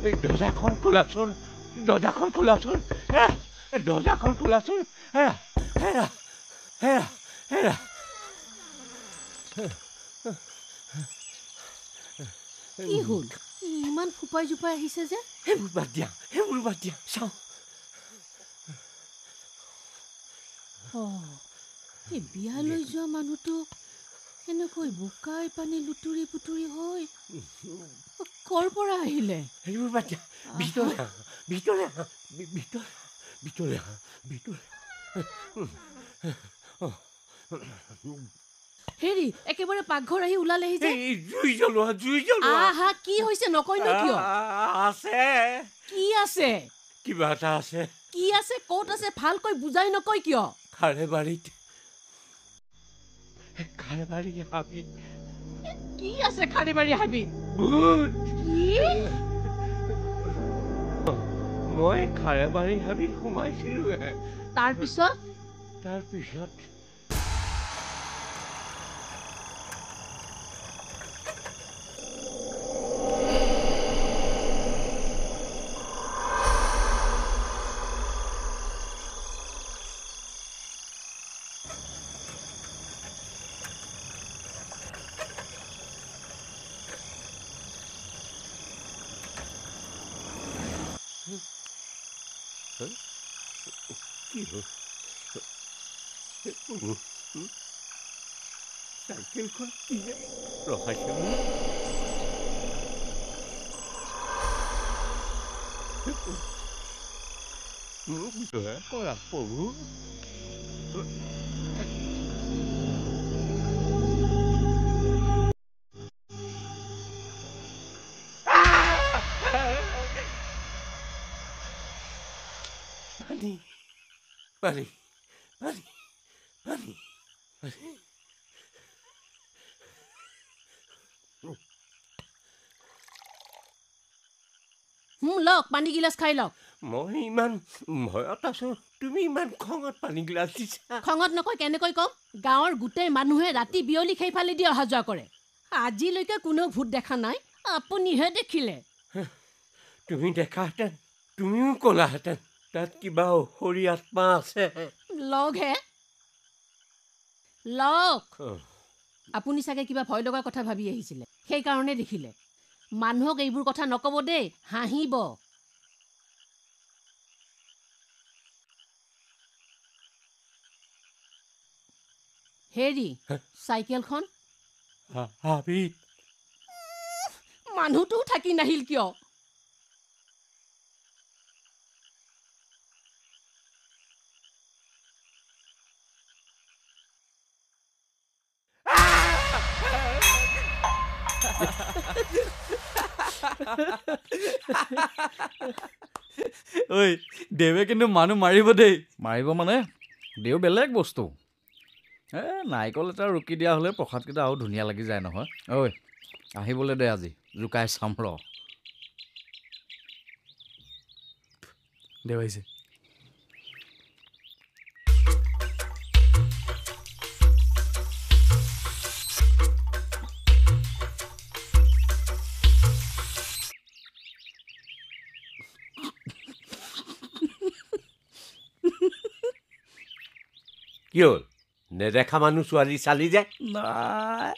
দৰজাখন খোলাচোন দৰজাখন খোলাচোন দৰজাখন খোলাচোন কি হ'ল ইমান ফুপাই জুপাই আহিছে যে সেইবোৰ বাদ দিয়া চাওঁ এই বিয়ালৈ যোৱা মানুহটো এনেকৈ বোকাই পানী লুতুৰি পুতুৰি হৈ কৰ পৰা আহিলে সেইবোৰ বাদ দিয়া ভিতৰলৈ হেৰি একেবাৰে পাকঘৰ আহি ওলালেহি যে জুই জ্বলোৱা আহা কি হৈছে নকয় ন কিয় আছে কি আছে কিবা এটা আছে কি আছে ক'ত আছে ভালকৈ বুজাই নকয় কিয় খাৰেবাৰী হাবি কি আছে খাৰেবাৰী হাবি মই খাৰেবাৰী হাবি সোমাইছিলো তাৰপিছত কি হ'ল চাইকেলখন কি ৰখাইছে মোক দয়া কৰা প্ৰভু পানী লওক পানী গিলাচ খাই লওক মই ইমান ভয়ত আছো তুমি ইমান খঙত পানী গিলাচ দিছা খঙত নকয় কেনেকৈ কম গাঁৱৰ গোটেই মানুহে ৰাতি বিয়লি সেইফালে দি অহা যোৱা কৰে আজিলৈকে কোনো ভূত দেখা নাই আপুনিহে দেখিলে তুমি দেখাহেঁতেন তুমিও ক'লাহেঁতেন তাত কিবা অসুৰী আত্মা আছে লওক আপুনি চাগে কিবা ভয় লগা কথা ভাবি আহিছিলে সেইকাৰণে দেখিলে মানুহক এইবোৰ কথা নকব দেই হাঁহিব হেৰি চাইকেলখন মানুহটো থাকি নাহিল কিয় ঐ দেৱে কিন্তু মানুহ মাৰিব দেই মাৰিব মানে দেও বেলেগ বস্তু নাৰিকল এটা ৰুকি দিয়া হ'লে প্ৰসাদকেইটা আৰু ধুনীয়া লাগি যায় নহয় ঐ আহিবলৈ দে আজি জোকাই চাম ৰ দেও আহিছে কি হ'ল নেদেখা মানুহ ছোৱালী চালি যে নাই